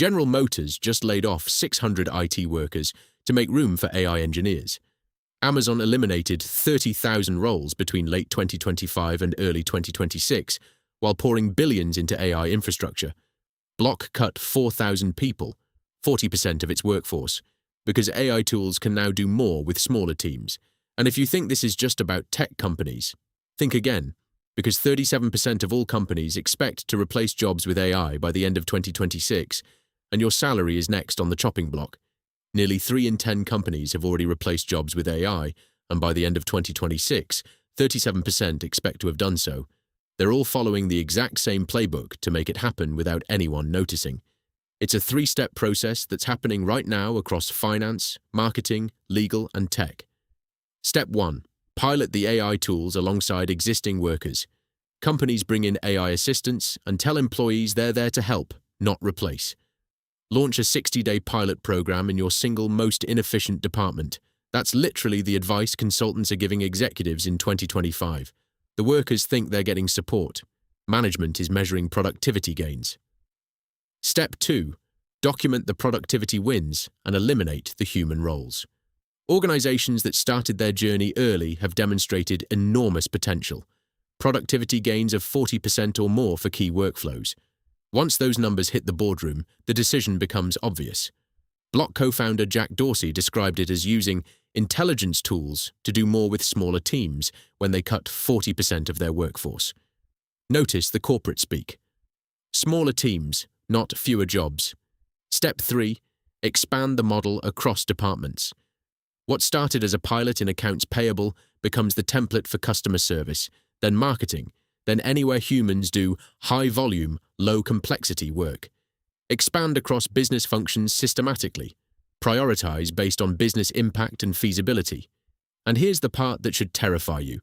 General Motors just laid off 600 IT workers to make room for AI engineers. Amazon eliminated 30,000 roles between late 2025 and early 2026, while pouring billions into AI infrastructure. Block cut 4,000 people, 40% of its workforce, because AI tools can now do more with smaller teams. And if you think this is just about tech companies, think again, because 37% of all companies expect to replace jobs with AI by the end of 2026, and your salary is next on the chopping block. Nearly 3 in 10 companies have already replaced jobs with AI, and by the end of 2026, 37% expect to have done so. They're all following the exact same playbook to make it happen without anyone noticing. It's a 3-step process that's happening right now across finance, marketing, legal, and tech. Step 1. Pilot the AI tools alongside existing workers. Companies bring in AI assistants and tell employees they're there to help, not replace. Launch a 60-day pilot program in your single most inefficient department. That's literally the advice consultants are giving executives in 2025. The workers think they're getting support. Management is measuring productivity gains. Step 2. Document the productivity wins and eliminate the human roles. Organizations that started their journey early have demonstrated enormous potential. Productivity gains of 40% or more for key workflows. Once those numbers hit the boardroom, the decision becomes obvious. Block co-founder Jack Dorsey described it as using intelligence tools to do more with smaller teams when they cut 40% of their workforce. Notice the corporate speak. Smaller teams, not fewer jobs. Step 3. Expand the model across departments. What started as a pilot in accounts payable becomes the template for customer service, then marketing, then anywhere humans do high-volume, low-complexity work. Expand across business functions systematically. Prioritize based on business impact and feasibility. And here's the part that should terrify you.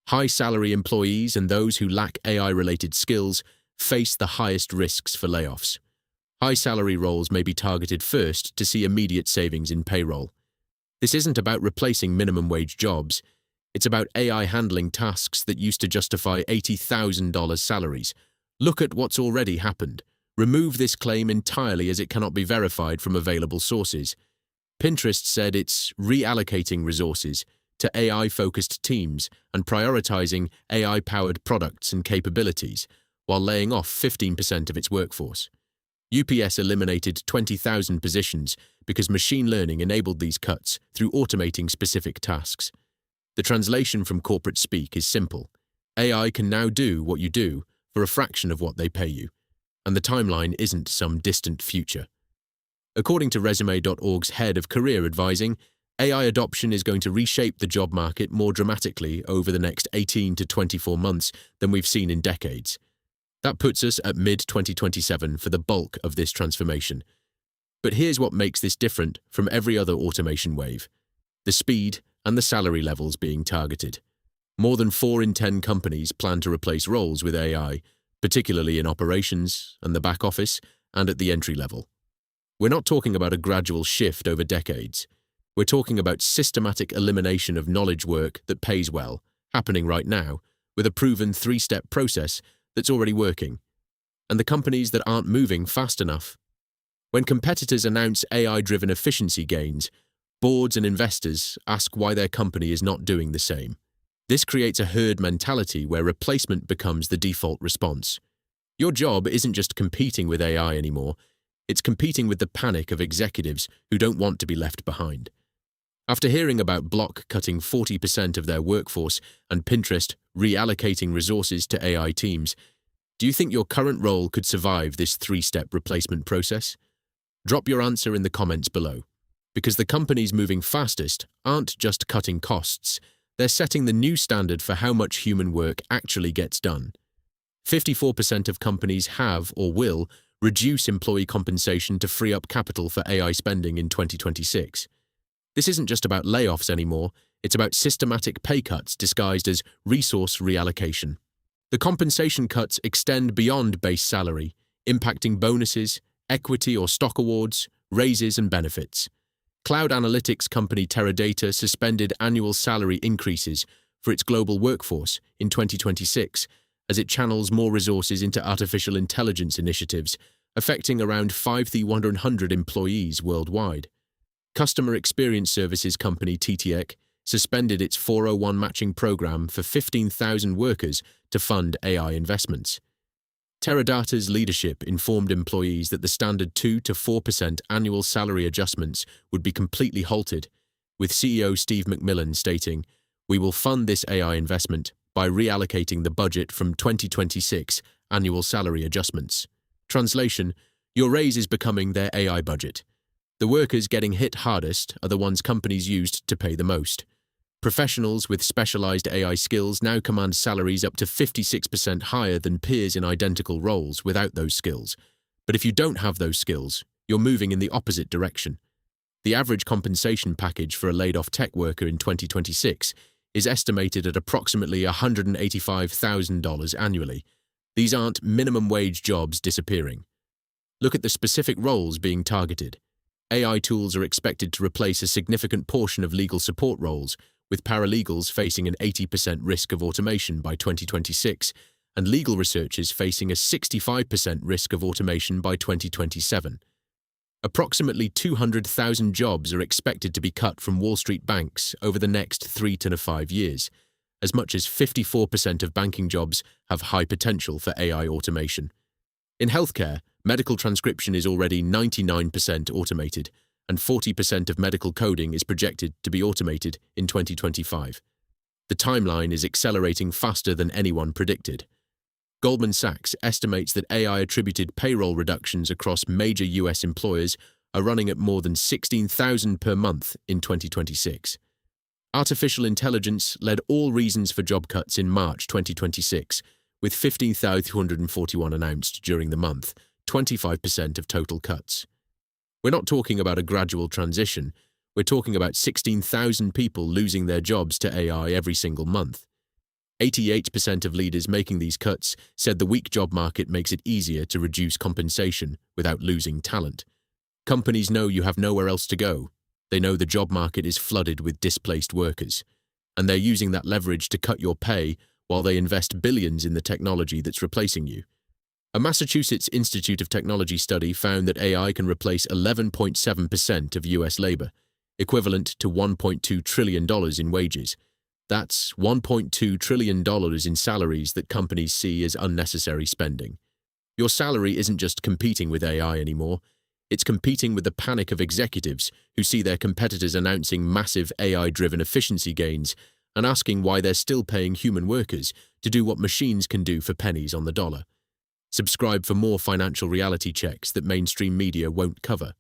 High-salary employees and those who lack AI-related skills face the highest risks for layoffs. High-salary roles may be targeted first to see immediate savings in payroll. This isn't about replacing minimum wage jobs. It's about AI handling tasks that used to justify $80,000 salaries. Look at what's already happened. Remove this claim entirely as it cannot be verified from available sources. Pinterest said it's reallocating resources to AI-focused teams and prioritizing AI-powered products and capabilities, while laying off 15% of its workforce. UPS eliminated 20,000 positions because machine learning enabled these cuts through automating specific tasks. The translation from corporate speak is simple. AI can now do what you do for a fraction of what they pay you, and the timeline isn't some distant future. According to Resume.org's head of career advising, AI adoption is going to reshape the job market more dramatically over the next 18 to 24 months than we've seen in decades. That puts us at mid-2027 for the bulk of this transformation. But here's what makes this different from every other automation wave: the speed and the salary levels being targeted. More than 4 in 10 companies plan to replace roles with AI, particularly in operations and the back office and at the entry level. We're not talking about a gradual shift over decades. We're talking about systematic elimination of knowledge work that pays well, happening right now, with a proven 3-step process that's already working. And the companies that aren't moving fast enough. When competitors announce AI-driven efficiency gains, boards and investors ask why their company is not doing the same. This creates a herd mentality where replacement becomes the default response. Your job isn't just competing with AI anymore, it's competing with the panic of executives who don't want to be left behind. After hearing about Block cutting 40% of their workforce and Pinterest reallocating resources to AI teams, do you think your current role could survive this 3-step replacement process? Drop your answer in the comments below. Because the companies moving fastest aren't just cutting costs, they're setting the new standard for how much human work actually gets done. 54% of companies have or will reduce employee compensation to free up capital for AI spending in 2026. This isn't just about layoffs anymore, it's about systematic pay cuts disguised as resource reallocation. The compensation cuts extend beyond base salary, impacting bonuses, equity or stock awards, raises and benefits. Cloud analytics company Teradata suspended annual salary increases for its global workforce in 2026 as it channels more resources into artificial intelligence initiatives affecting around 5,100 employees worldwide. Customer experience services company Paycheck suspended its 401 matching program for 15,000 workers to fund AI investments. Teradata's leadership informed employees that the standard 2 to 4% annual salary adjustments would be completely halted, with CEO Steve McMillan stating, "We will fund this AI investment by reallocating the budget from 2026 annual salary adjustments." Translation: your raise is becoming their AI budget. The workers getting hit hardest are the ones companies used to pay the most. Professionals with specialized AI skills now command salaries up to 56% higher than peers in identical roles without those skills. But if you don't have those skills, you're moving in the opposite direction. The average compensation package for a laid-off tech worker in 2026 is estimated at approximately $185,000 annually. These aren't minimum wage jobs disappearing. Look at the specific roles being targeted. AI tools are expected to replace a significant portion of legal support roles, with paralegals facing an 80% risk of automation by 2026 and legal researchers facing a 65% risk of automation by 2027. Approximately 200,000 jobs are expected to be cut from Wall Street banks over the next 3 to 5 years. As much as 54% of banking jobs have high potential for AI automation. In healthcare, medical transcription is already 99% automated, and 40% of medical coding is projected to be automated in 2025. The timeline is accelerating faster than anyone predicted. Goldman Sachs estimates that AI-attributed payroll reductions across major US employers are running at more than 16,000 per month in 2026. Artificial intelligence led all reasons for job cuts in March 2026, with 15,241 announced during the month, 25% of total cuts. We're not talking about a gradual transition, we're talking about 16,000 people losing their jobs to AI every single month. 88% of leaders making these cuts said the weak job market makes it easier to reduce compensation without losing talent. Companies know you have nowhere else to go. They know the job market is flooded with displaced workers, and they're using that leverage to cut your pay while they invest billions in the technology that's replacing you. A Massachusetts Institute of Technology study found that AI can replace 11.7% of US labor, equivalent to $1.2 trillion in wages. That's $1.2 trillion in salaries that companies see as unnecessary spending. Your salary isn't just competing with AI anymore, it's competing with the panic of executives who see their competitors announcing massive AI-driven efficiency gains and asking why they're still paying human workers to do what machines can do for pennies on the dollar. Subscribe for more financial reality checks that mainstream media won't cover.